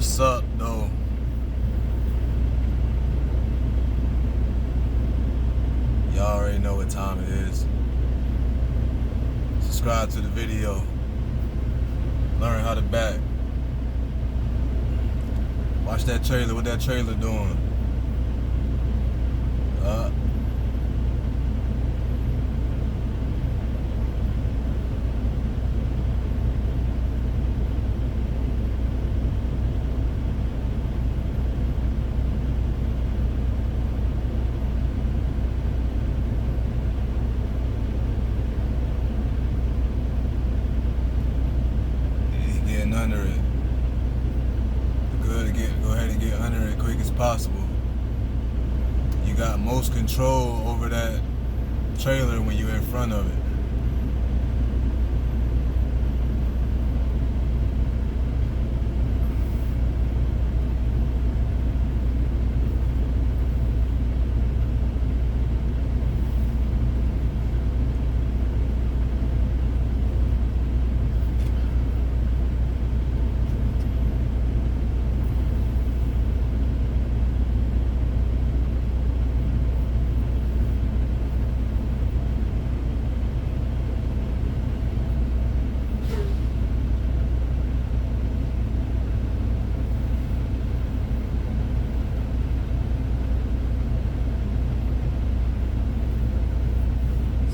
What's up, though? Y'all already know what time it is. Subscribe to the video. Learn how to back. Watch that trailer. What that trailer doing? Getting under it. Good to go ahead and get under it quick as possible. You got most control over that trailer when you're in front of it.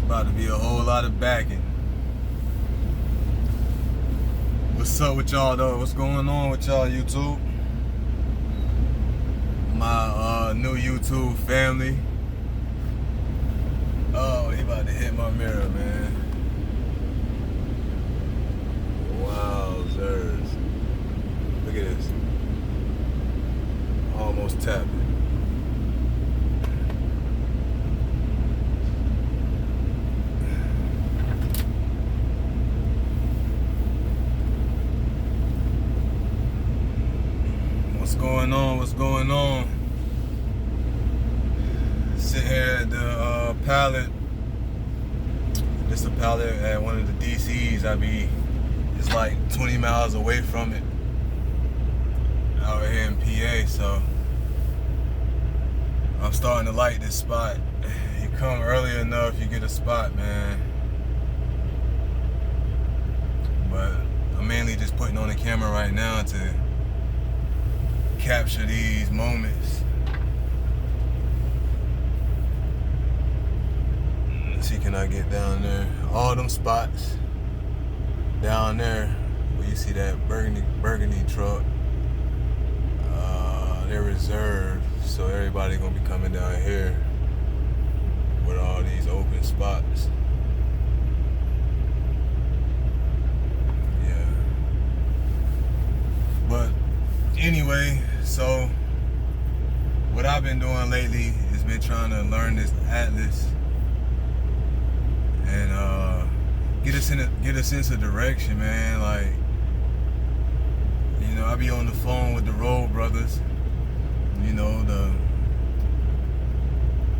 About to be a whole lot of backing. What's up with y'all though? What's going on with y'all, YouTube? My new YouTube family. Oh, he about to hit my mirror, man. Wowzers. Look at this. Almost tapped it. What's going on? Sit here at the pallet. It's a pallet at one of the DCs. It's like 20 miles away from it. Out here in PA, so I'm starting to like this spot. You come early enough, you get a spot, man. But I'm mainly just putting on the camera right now to capture these moments. Let's see, can I get down there? All them spots down there where you see that burgundy truck, they're reserved, so everybody gonna be coming down here with all these open spots. Yeah. But anyway, so what I've been doing lately has been trying to learn this atlas and get a sense of direction, man. Like, you know, I be on the phone with the road brothers. You know,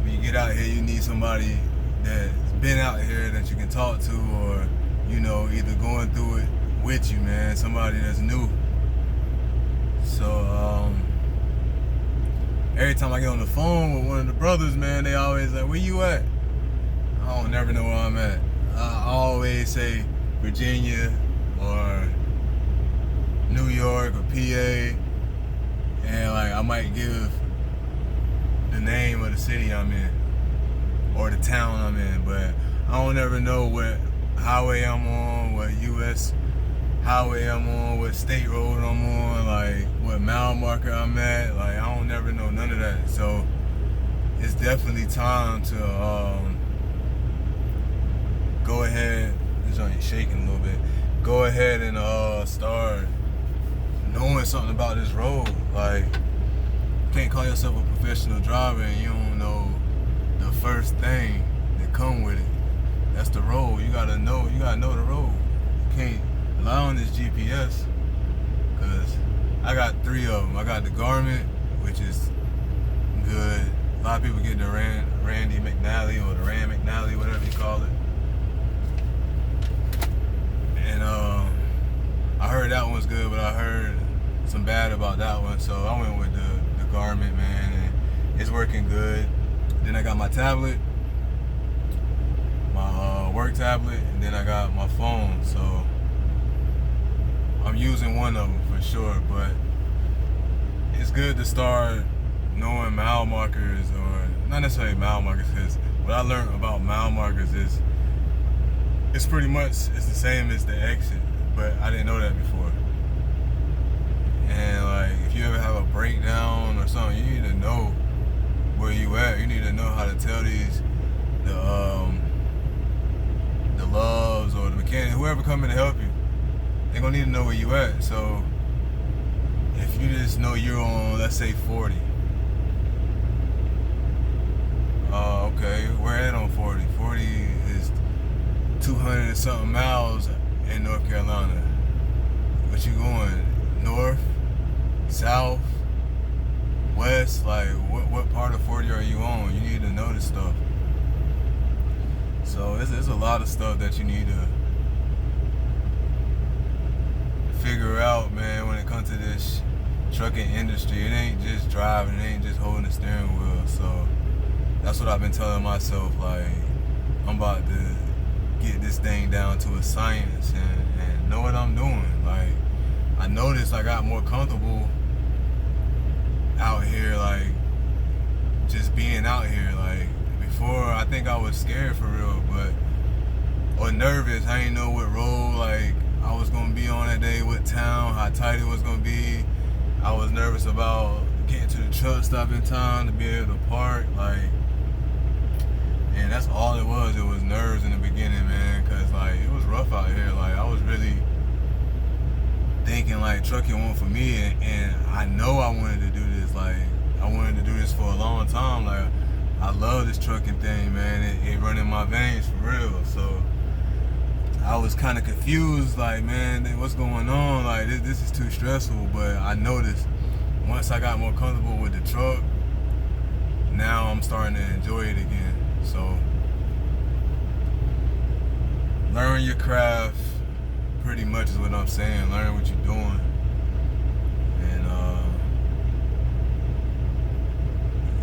when you get out here, you need somebody that's been out here that you can talk to, or, you know, either going through it with you, man. Somebody that's new. So every time I get on the phone with one of the brothers, man, they always like, where you at? I don't never know where I'm at. I always say Virginia or New York or PA, and like I might give the name of the city I'm in or the town I'm in, but I don't ever know what highway I'm on, what US highway I'm on, what state road I'm on, like what mile marker I'm at. Like, I don't never know none of that. So it's definitely time to go ahead. This joint shaking a little bit. Go ahead and start knowing something about this road. Like, you can't call yourself a professional driver and you don't know the first thing that come with it. That's the road. You gotta know the road. You can't rely on this GPS, because I got 3 of them. I got the Garmin, which is good. A lot of people get the Randy McNally or the Rand McNally, whatever you call it. And I heard that one's good, but I heard some bad about that one. So I went with the Garmin, man, and it's working good. Then I got my tablet, my work tablet, and then I got my phone. So I'm using one of them for sure, but it's good to start knowing mile markers, or not necessarily mile markers, because what I learned about mile markers is it's pretty much it's the same as the exit, but I didn't know that before. And like, if you ever have a breakdown or something, you need to know where you at. You need to know how to tell these the loves or the mechanic, whoever coming to help you, they're gonna need to know where you at. So if you just know you're on, let's say 40. Okay, where at on 40? 40 is 200 and something miles in North Carolina. What you going? North? South? West? Like, what part of 40 are you on? You need to know this stuff. So there's a lot of stuff that you need to figure out, man, when it comes to this trucking industry. It ain't just driving, it ain't just holding the steering wheel. So that's what I've been telling myself, like, I'm about to get this thing down to a science and know what I'm doing. Like, I noticed I got more comfortable out here, like, just being out here. Like, before, I think I was scared for real, or nervous. I didn't know what road, like, I was gonna be on that day, what town, how tight it was gonna be. I was nervous about getting to the truck stop in time to be able to park, like, and that's all it was. It was nerves in the beginning, man, because, like, it was rough out here. Like, I was really thinking, like, trucking wasn't for me, and I know I wanted to do this. Like, I wanted to do this for a long time. Like, I love this trucking thing, man. It run in my veins for real. So I was kind of confused, like, man, what's going on? Like, this is too stressful. But I noticed once I got more comfortable with the truck, now I'm starting to enjoy it again. So learn your craft, pretty much is what I'm saying. Learn what you're doing. And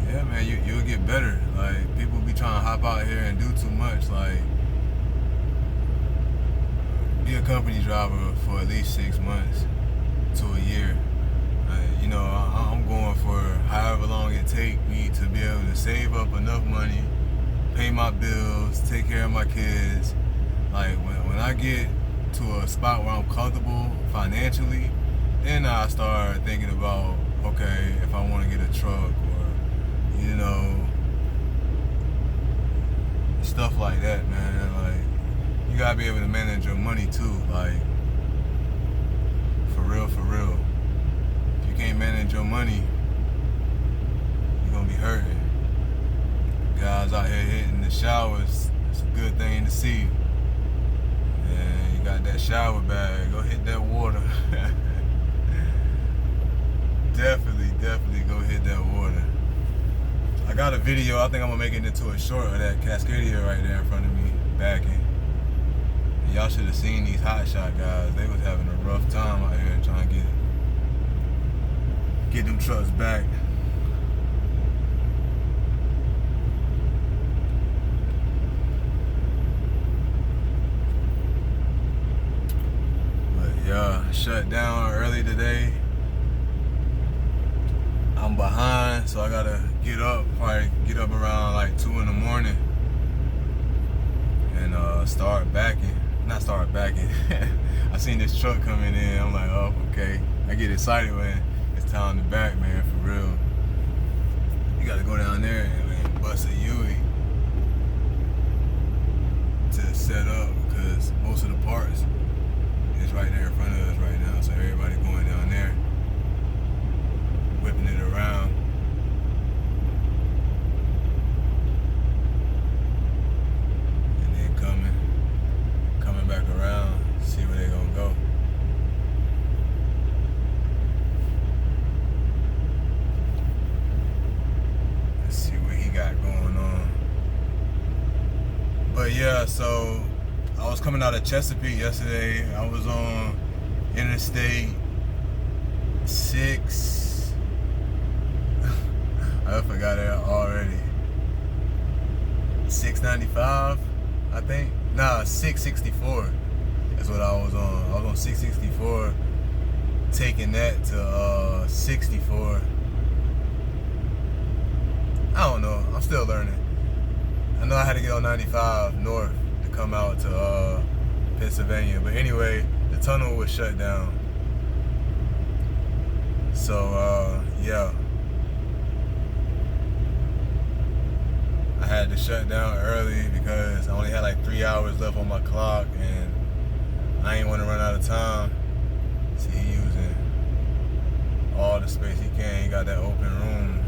yeah, man, you'll get better. Like, people be trying to hop out here and do too much. Like, be a company driver for at least 6 months to a year. You know, I'm going for however long it take me to be able to save up enough money, pay my bills, take care of my kids. Like, when I get to a spot where I'm comfortable financially, then I start thinking about, okay, if I want to get a truck, or, you know, stuff like that, man. Like, you gotta be able to manage your money too. Like, for real, for real. If you can't manage your money, you're gonna be hurting. Guys out here hitting the showers, it's a good thing to see. And you got that shower bag, go hit that water. Definitely go hit that water. I got a video, I think I'm gonna make it into a short of that Cascadia right there in front of me, backing. And y'all should have seen these hotshot guys. They was having a rough time out here trying to get them trucks back. But yeah, shut down early today. I'm behind, so I gotta probably get up around like 2 in the morning and start backing. Not start backing. I seen this truck coming in. I'm like, oh, okay. I get excited when it's time to back, man, for real. You gotta go down there and bust a Yui to set up, because most of the parts is right there in front of us right now. So everybody going down there, whipping it around. And then coming back around, see where they gonna go. Let's see what he got going on. But yeah, so I was coming out of Chesapeake yesterday. I was on Interstate 6. I forgot it already. 695, I think. Nah, 664. That's what I was on. I was on 664, taking that to 64. I don't know. I'm still learning. I know I had to get on 95 north to come out to Pennsylvania. But anyway, the tunnel was shut down. So, yeah. I had to shut down early because I only had like 3 hours left on my clock and I ain't want to run out of time. See, he using all the space he can. He got that open room.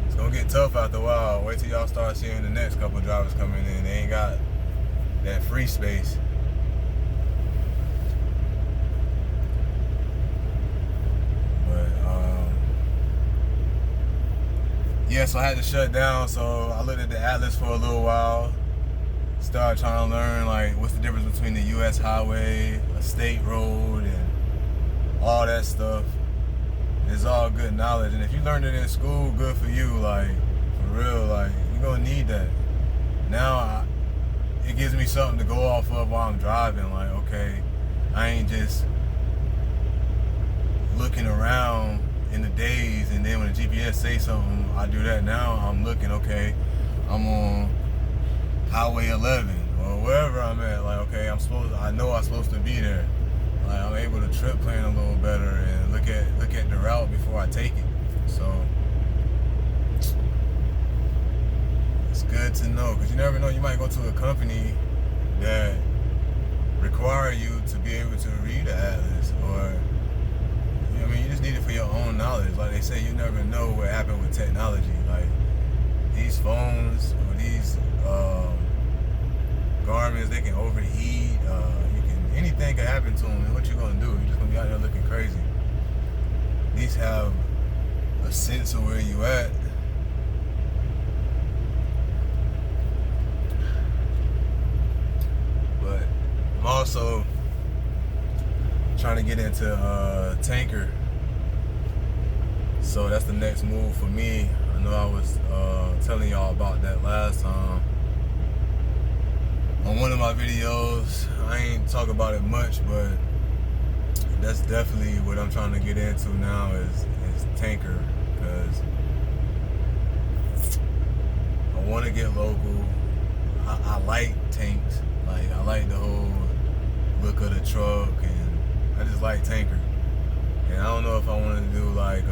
It's gonna get tough after a while. Wait till y'all start seeing the next couple drivers coming in. They ain't got that free space. But yeah, so I had to shut down. So I looked at the atlas for a little while. Started trying to learn like what's the difference between the U.S. highway, a state road, and all that stuff. It's all good knowledge, and if you learned it in school, good for you. Like for real, like you're gonna need that. Now it gives me something to go off of while I'm driving. Like, okay, I ain't just looking around in the days, and then when the GPS say something, I do that. Now I'm looking, okay, I'm on Highway 11 or wherever I'm at. Like, okay, I know I'm supposed to be there. Like, I'm able to trip plan a little better and look at the route before I take it. So it's good to know, because you never know, you might go to a company that require you to be able to read the atlas, or you know what I mean, you just need it for your own knowledge. Like they say, you never know what happened with technology. Like these phones or these garments, they can overheat. Anything can happen to them, and what you gonna do? You're just gonna be out there looking crazy. These have a sense of where you at. But I'm also trying to get into tanker. So that's the next move for me. I know I was telling y'all about that last time on one of my videos. I ain't talk about it much, but that's definitely what I'm trying to get into now is tanker, because I want to get local. I like tanks. Like, I like the whole look of the truck, and I just like tanker. And I don't know if I want to do like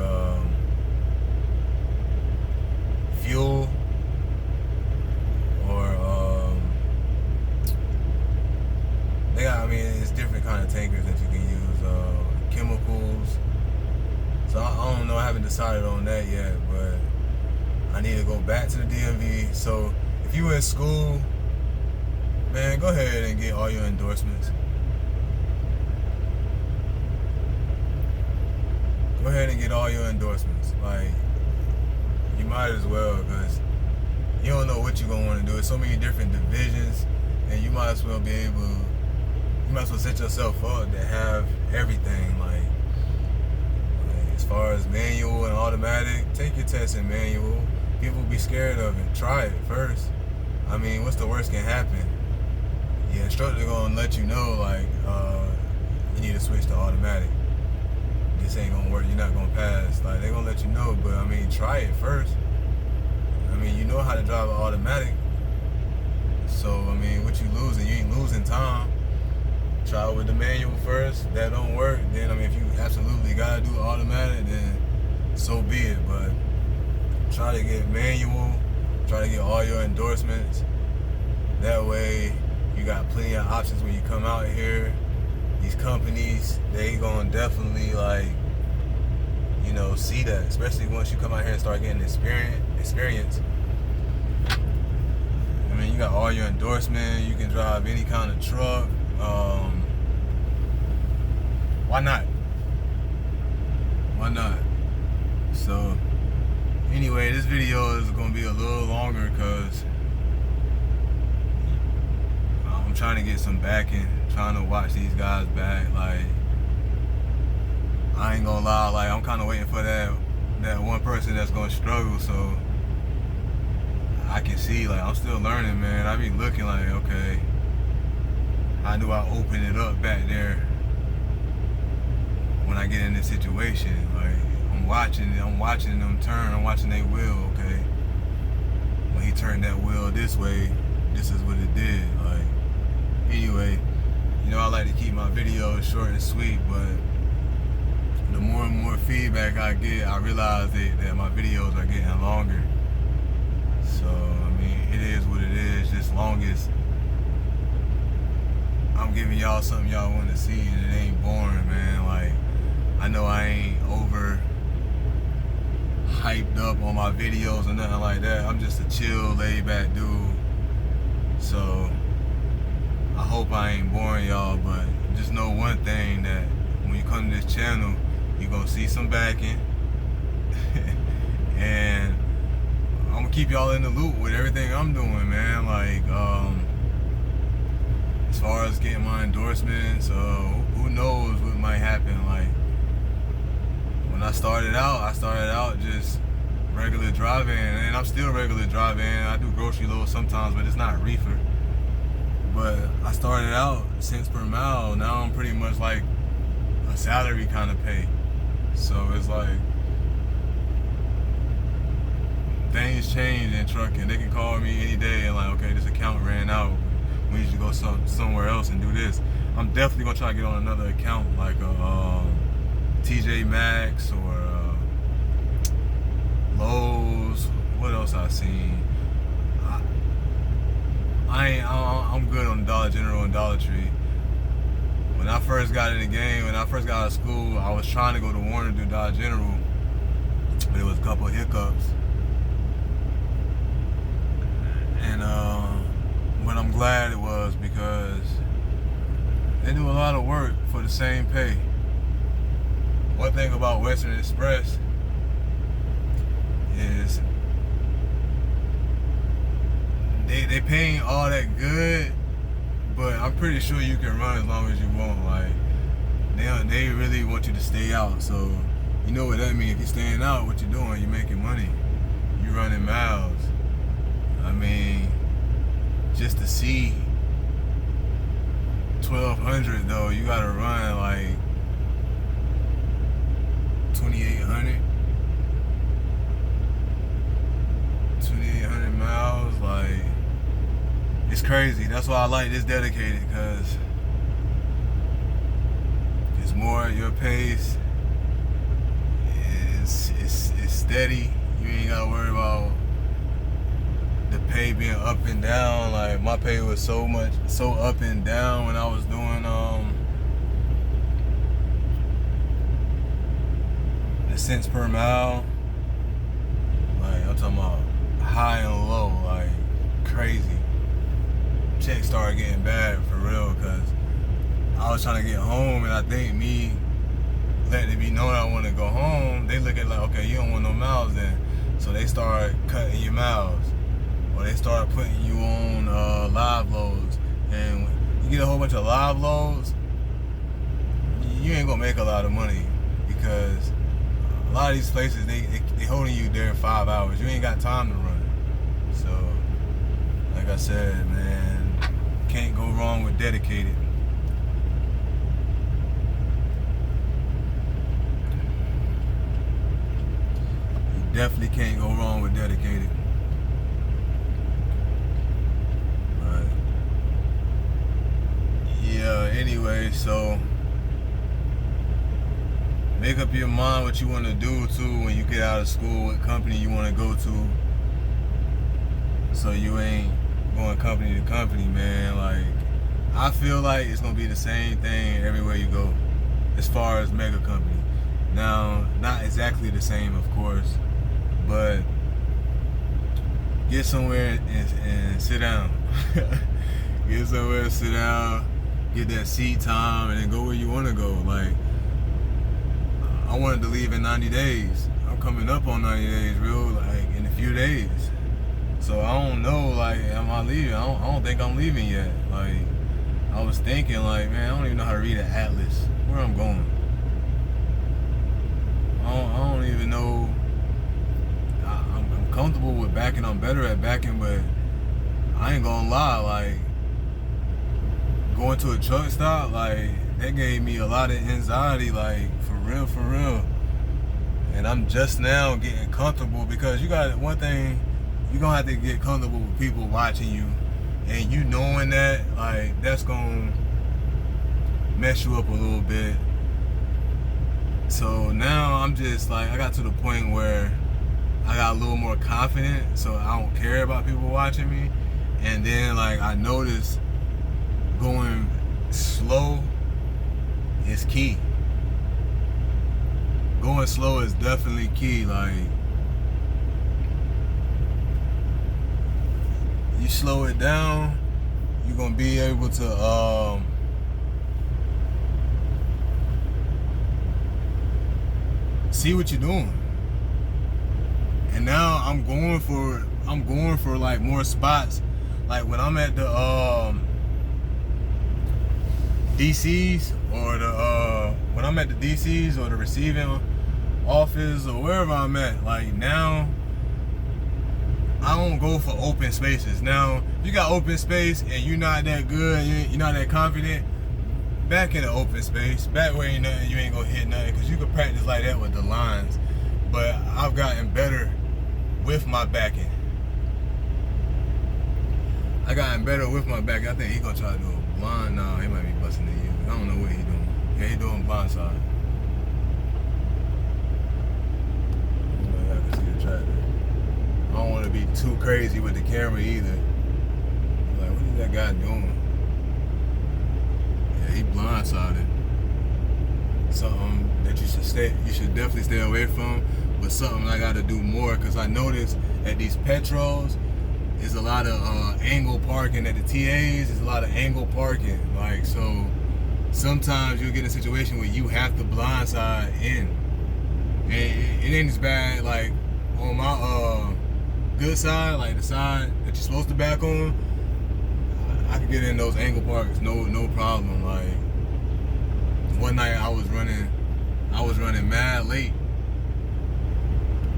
fuel or it's different kind of tankers that you can use, chemicals. So I don't know, I haven't decided on that yet, but I need to go back to the DMV. So if you were in school, man, go ahead and get all your endorsements. Go ahead and get all your endorsements. Like, you might as well, because you don't know what you're going to want to do. There's so many different divisions, and you might as well set yourself up to have everything. Like as far as manual and automatic, take your test in manual. People be scared of it. Try it first. I mean, what's the worst can happen? Your instructor gonna let you know, like, you need to switch to automatic. This ain't gonna work, you're not gonna pass. Like, they gonna let you know, but I mean, try it first. I mean, you know how to drive an automatic. So, I mean, what you losing? You ain't losing time. Try with the manual first. That don't work, then I mean, if you absolutely gotta do automatic, then so be it. But try to get manual. Try to get all your endorsements. That way, you got plenty of options when you come out here. These companies, they gonna definitely, like, you know, see that, especially once you come out here and start getting experience. I mean, you got all your endorsements. You can drive any kind of truck. Why not? Why not? So anyway, this video is gonna be a little longer because I'm trying to get some backing, trying to watch these guys back. Like, I ain't gonna lie, like I'm kind of waiting for that one person that's gonna struggle, so I can see, like, I'm still learning, man. I be looking like, okay, how do I open it up back there when I get in this situation? Like, I'm watching them turn, I'm watching their wheel, okay. When he turned that wheel this way, this is what it did. Like, anyway, you know, I like to keep my videos short and sweet, but the more and more feedback I get, I realize that my videos are getting longer. So, I mean, it is what it is, just long as I'm giving y'all something y'all want to see and it ain't boring, man. Like, I know I ain't over hyped up on my videos or nothing like that. I'm just a chill, laid back dude. So, I hope I ain't boring y'all, but just know one thing, that when you come to this channel, you're gonna see some backing. And I'm gonna keep y'all in the loop with everything I'm doing, man. Like, as far as getting my endorsements, who knows what might happen. Like, when I started out just regular driving, and I'm still regular driving. I do grocery loads sometimes, but it's not reefer. But I started out cents per mile. Now I'm pretty much like a salary kind of pay. So it's like, things change in trucking. They can call me any day and like, okay, this account ran out. We need to go somewhere else and do this. I'm definitely gonna try to get on another account, like a TJ Maxx or Lowe's. What else I seen? I'm good on Dollar General and Dollar Tree. When I first got in the game, when I first got out of school, I was trying to go to Warner to do Dollar General, but it was a couple of hiccups. And but I'm glad it was, because they do a lot of work for the same pay. One thing about Western Express is they paying all that good, but I'm pretty sure you can run as long as you want. Like, they really want you to stay out. So you know what that means. If you're staying out, what you're doing, you're making money. You're running miles. I mean, just to see 1,200 though, you gotta run like 2,800 miles. Like, it's crazy. That's why I like this dedicated, because it's more at your pace. It's steady. You ain't gotta worry about the pay being up and down. Like, my pay was so up and down when I was doing the cents per mile. Like, I'm talking about high and low, like crazy. Checks started getting bad for real, because I was trying to get home, and I think me letting it be known I want to go home, they look at like, okay, you don't want no miles then. So they start cutting your miles, or they start putting you on live loads. And you get a whole bunch of live loads, you ain't gonna make a lot of money, because a lot of these places, they holding you there 5 hours. You ain't got time to run. So, like I said, man, can't go wrong with dedicated. You definitely can't go wrong with dedicated. But yeah, anyway, so make up your mind what you want to do too when you get out of school, what company you want to go to, so you ain't going company to company, man. Like, I feel like it's gonna be the same thing everywhere you go, as far as mega company. Now, not exactly the same, of course, but get somewhere and sit down. Get somewhere and sit down, get that seat time, and then go where you want to go. Like, I wanted to leave in 90 days. I'm coming up on 90 days, real, like, in a few days. So I don't know, like, am I leaving? I don't think I'm leaving yet. Like, I was thinking, like, man, I don't even know how to read an atlas. Where I'm going. comfortable with backing. I'm better at backing, but I ain't gonna lie, like going to a truck stop, like that gave me a lot of anxiety, like for real. And I'm just now getting comfortable, because you got one thing, you're gonna have to get comfortable with people watching you, and you knowing that, like, that's gonna mess you up a little bit. So now I'm just like, I got to the point where I got a little more confident, so I don't care about people watching me. And then, like, I noticed going slow is key. Going slow is definitely key. Like, you slow it down, you're gonna be able to see what you're doing. And now I'm going for like more spots. Like when I'm at the DCs or when I'm at the DCs or the receiving office or wherever I'm at, like now I don't go for open spaces. Now, if you got open space and you're not that good, you're not that confident, back in the open space, back where you ain't gonna hit nothing, because you can practice like that with the lines. But I've gotten better with my backing. I think he gonna try to do a blind. Nah, he might be busting to you. I don't know what he doing. Yeah, he doing blind side. Y'all can see the tractor. I don't want to be too crazy with the camera either. Like, what is that guy doing? Yeah, he blindsided. Something that you should definitely stay away from, but something I got to do more, because I noticed at these petros, there's a lot of angle parking. At the TAs, there's a lot of angle parking. Like, so sometimes you'll get in a situation where you have to blindside in. And it ain't as bad, like, on my good side, like the side that you're supposed to back on, I could get in those angle parks, no problem. Like, one night I was running mad late.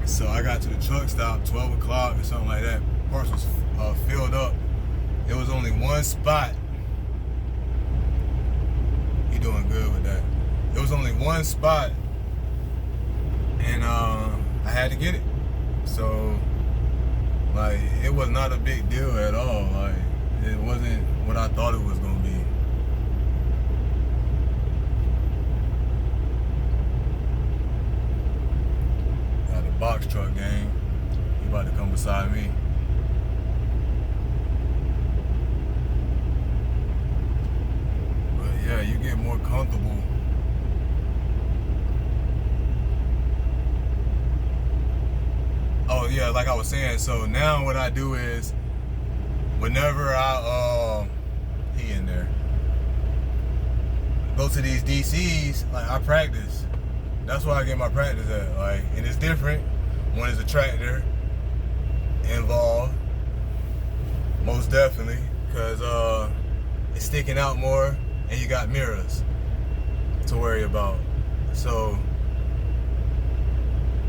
So I got to the truck stop 12 o'clock or something like that. Parks was filled up. There was only one spot. He doing good with that. There was only one spot, and I had to get it. So, like, it was not a big deal at all. Like, it wasn't what I thought it was gonna be. Got the box truck gang. He about to come beside me. But yeah, you get more comfortable. Oh yeah, like I was saying, so now what I do is, whenever I he in there, go to these DCs, like, I practice. That's where I get my practice at. Like, and it's different when there's a tractor involved, most definitely, because it's sticking out more and you got mirrors to worry about. So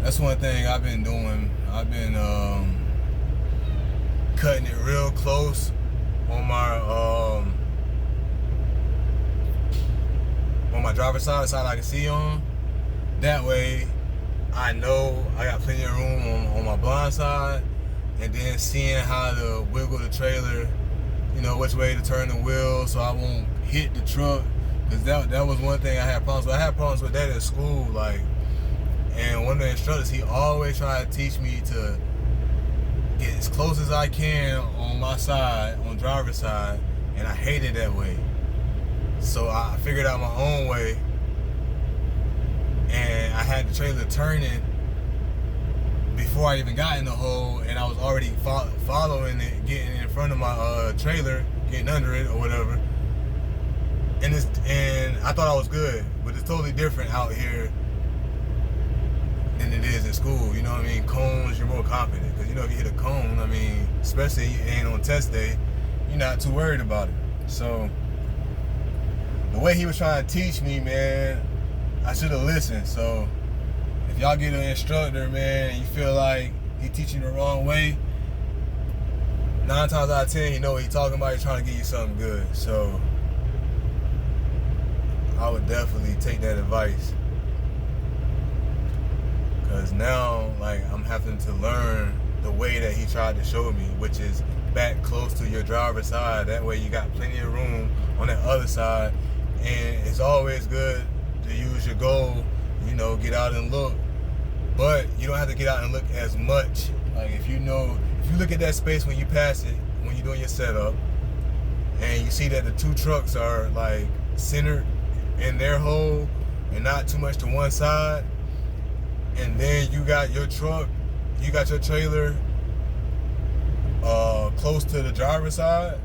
that's one thing I've been doing. I've been cutting it real close on my driver's side I can see on. That way I know I got plenty of room on my blind side, and then seeing how to wiggle the trailer, you know, which way to turn the wheel so I won't hit the truck. Because that was one thing I had problems with. I had problems with that in school, like, and one of the instructors, he always tried to teach me to get as close as I can on my side, on driver's side, and I hated that way. So I figured out my own way, and I had the trailer turning before I even got in the hole, and I was already following it, getting in front of my trailer, getting under it or whatever. And I thought I was good, but it's totally different out here than it is in school. You know what I mean? Cones, you're more confident, because, you know, if you hit a cone, I mean, especially if it ain't on test day, you're not too worried about it. So the way he was trying to teach me, man, I should have listened. So if y'all get an instructor, man, and you feel like he teaching the wrong way, 9 times out of 10, he know what he talking about. He's trying to give you something good. So I would definitely take that advice. Because now, like, I'm having to learn the way that he tried to show me, which is back close to your driver's side. That way you got plenty of room on that other side. And it's always good to use your goal, you know, get out and look. But you don't have to get out and look as much. Like, if you look at that space when you pass it, when you're doing your setup, and you see that the 2 trucks are, like, centered in their hole and not too much to one side, and then you got your truck, you got your trailer close to the driver's side,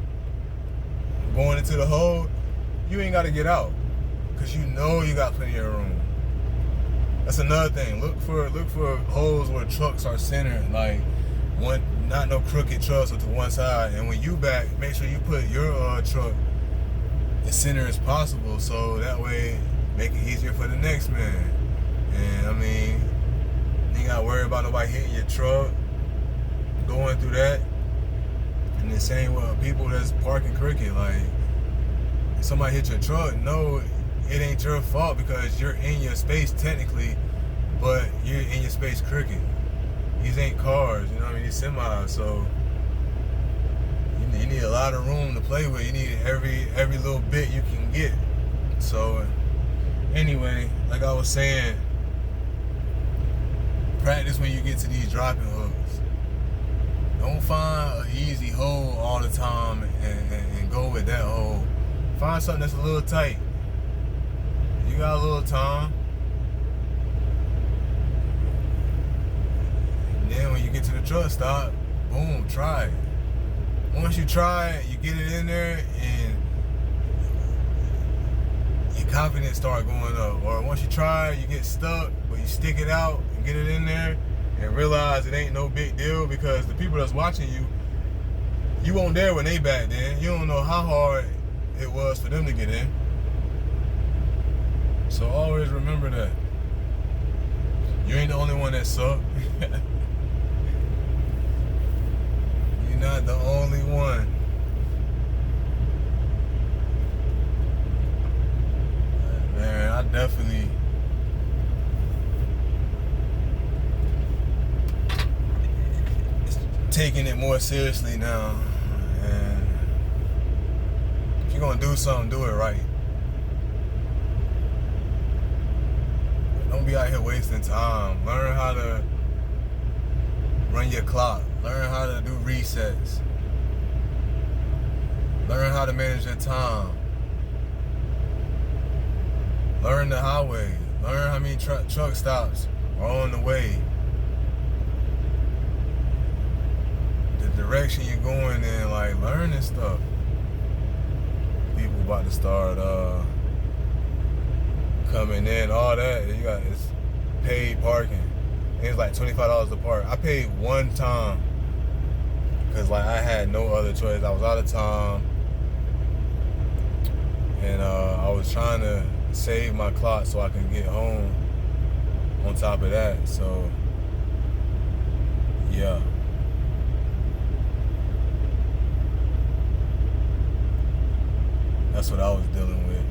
going into the hole, you ain't got to get out, because you know you got plenty of room. That's another thing. Look for holes where trucks are centered, like one, not no crooked trucks or to one side. And when you back, make sure you put your truck as center as possible, so that way make it easier for the next man. And I mean, you ain't gotta worry about nobody hitting your truck, going through that. And the same with people that's parking crooked. Like, if somebody hit your truck, no, it ain't your fault, because you're in your space technically, but you're in your space crooked. These ain't cars, you know what I mean? These semis, so you need a lot of room to play with. You need every little bit you can get. So anyway, like I was saying, practice when you get to these dropping hooks. Don't find an easy hole all the time and go with that hole. Find something that's a little tight. You got a little time. And then when you get to the truck stop, boom, try it. Once you try it, you get it in there, and your confidence start going up. Or once you try it, you get stuck, but you stick it out and get it in there and realize it ain't no big deal, because the people that's watching you, you weren't there when they back then. You don't know how hard it was for them to get in. So always remember that. You ain't the only one that sucked. You're not the only one. Man, I definitely taking it more seriously now. And if you're gonna do something, do it right. Don't be out here wasting time. Learn how to run your clock. Learn how to do resets. Learn how to manage your time. Learn the highway. Learn how many truck stops are on the way. The direction you're going in, like, learn this stuff. People about to start coming in, all that. You got, it's paid parking. It's like $25 to park. I paid one time because, like, I had no other choice. I was out of time, and I was trying to save my clock so I can get home on top of that. So yeah, that's what I was dealing with.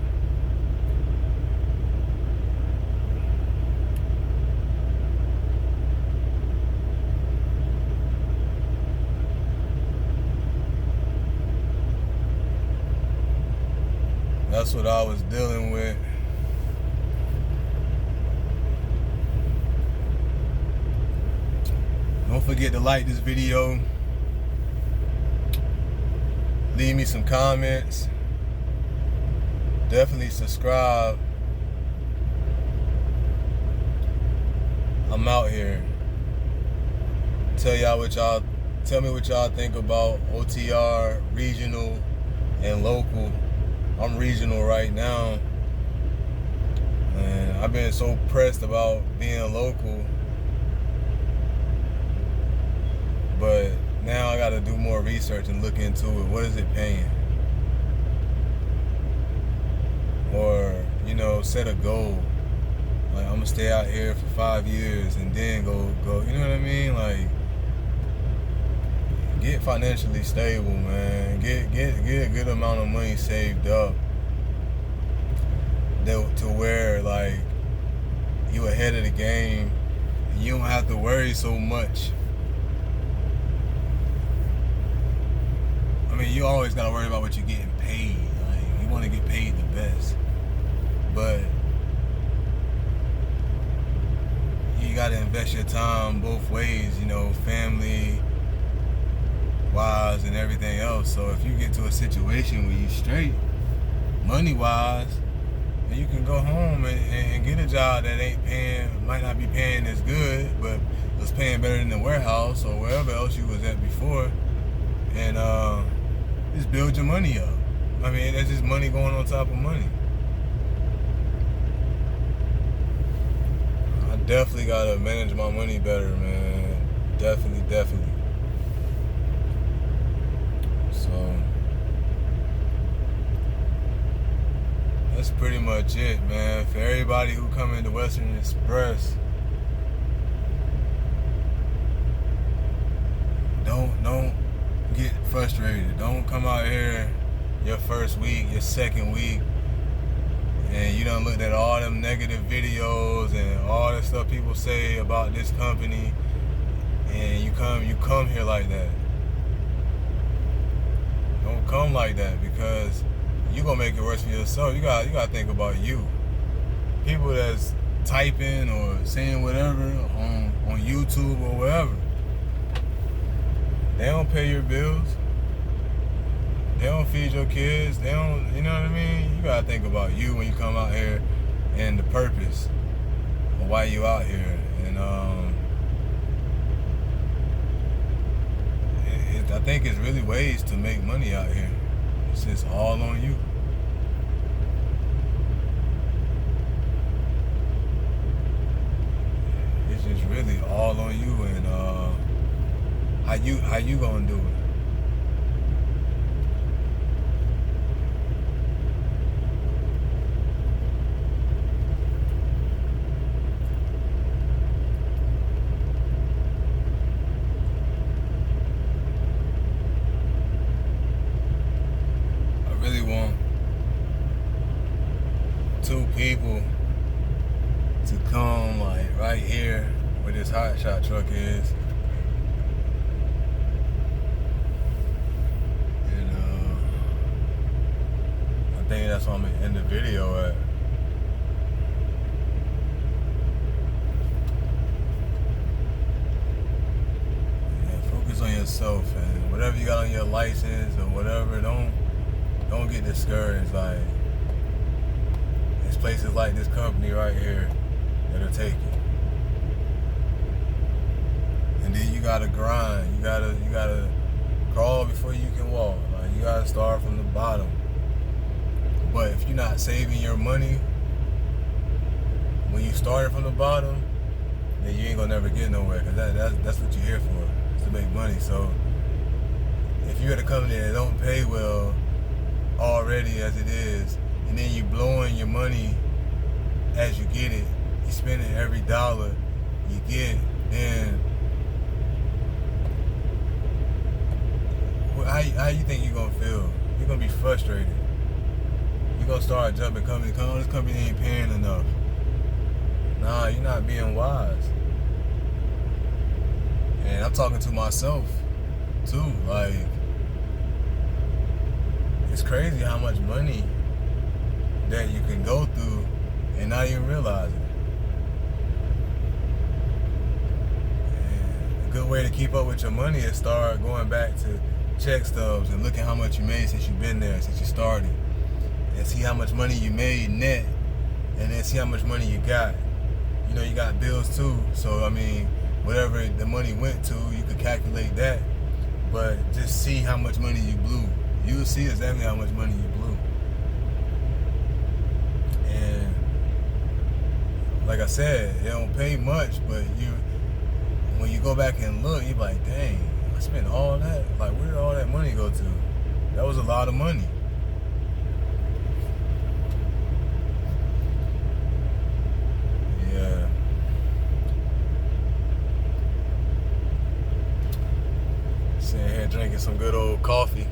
That's what I was dealing with. Don't forget to like this video. Leave me some comments. Definitely subscribe. I'm out here. Tell me what y'all think about OTR, regional and local. I'm regional right now, and I've been so pressed about being local, but now I gotta do more research and look into it. What is it paying? Or, you know, set a goal. Like, I'm gonna stay out here for 5 years and then go, you know what I mean? Like, get financially stable, man. Get a good amount of money saved up to where like you ahead of the game. You don't have to worry so much. I mean, you always gotta worry about what you're getting paid. Like, you want to get paid the best, but you gotta invest your time both ways. You know, family wise and everything else. So if you get to a situation where you straight money wise, then you can go home and get a job that might not be paying as good, but was paying better than the warehouse or wherever else you was at before, and just build your money up. I mean, that's just money going on top of money. I definitely gotta manage my money better, man. Definitely. So that's pretty much it, man. For everybody who come into Western Express, don't get frustrated. Don't come out here your first week, your second week, and you done looked at all them negative videos and all the stuff people say about this company, and you come here like that. Don't come like that, because you gonna make it worse for yourself. You gotta think about you. People that's typing or saying whatever on YouTube or wherever, they don't pay your bills. They don't feed your kids. They don't, you know what I mean? You gotta think about you when you come out here and the purpose of why you out here. And I think it's really ways to make money out here. It's just all on you. It's just really all on you, and how you gonna do it. I really want 2 people to come like right here where this hot shot truck is, and I think that's where I'm gonna end the video at. Yeah, focus on yourself, and whatever you got on your license or whatever, don't get discouraged. Like, there's places like this company right here that'll take you. And then you gotta grind. You gotta crawl before you can walk. Like, you gotta start from the bottom. But if you're not saving your money when you started from the bottom, then you ain't gonna never get nowhere. Cause that's what you're here for, is to make money. So if you're at a company that don't pay well already as it is, and then you blowing your money as you get it, you spending every dollar you get, then how you think you're gonna feel? You're gonna be frustrated. You're gonna start jumping companies. This company ain't paying enough. Nah, you're not being wise. And I'm talking to myself too. Like, it's crazy how much money that you can go through and not even realize it. And a good way to keep up with your money is start going back to check stubs and looking how much you made since you've been there, since you started, and see how much money you made net, and then see how much money you got. You know, you got bills too, so I mean, whatever the money went to, you could calculate that, but just see how much money you blew. You'll see exactly how much money you blew. And like I said, it don't pay much, but when you go back and look, you're like, dang, I spent all that. Like, where did all that money go to? That was a lot of money. Yeah. Sitting here drinking some good old coffee.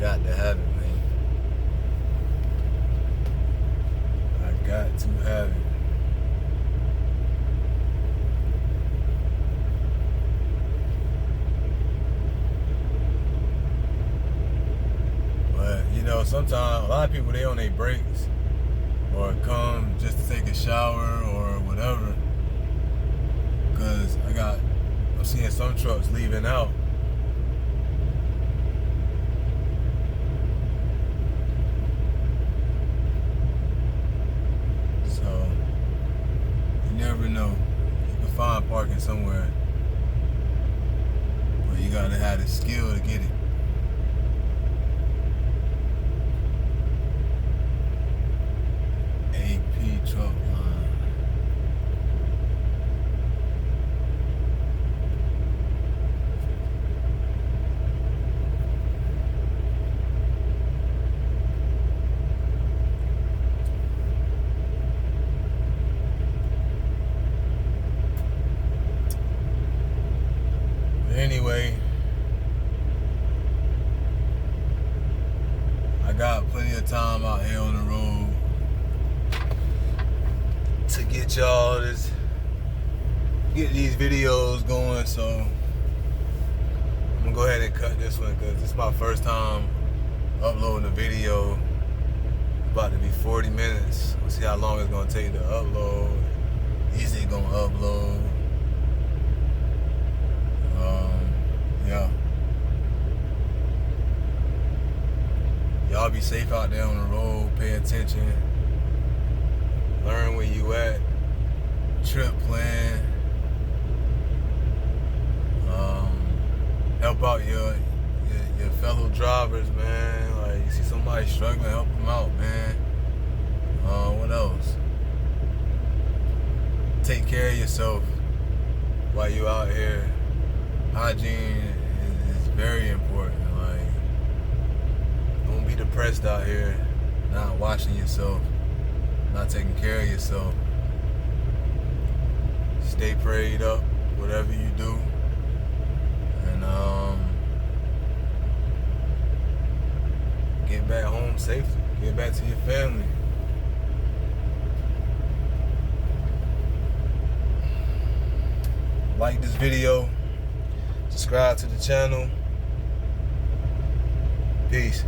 Got to have it, man. I got to have it. But you know, sometimes a lot of people, they on their breaks or come just to take a shower or whatever. Cause I'm seeing some trucks leaving out. So you never know. You can find parking somewhere, but you gotta have the skill to get it. AP truck line. Anyway, I got plenty of time out here on the road to get these videos going, so I'm gonna go ahead and cut this one because this is my first time uploading a video. It's about to be 40 minutes. We'll see how long it's gonna take to upload. Is it gonna upload? Yeah. Y'all be safe out there on the road. Pay attention. Learn where you at. Trip plan. Help out your fellow drivers, man. Like, you see somebody struggling, help them out, man. What else? Take care of yourself while you out here. Hygiene is very important. Like, don't be depressed out here, not washing yourself, not taking care of yourself. Stay prayed up, whatever you do, and get back home safely. Get back to your family. Like this video. Subscribe to the channel. Peace.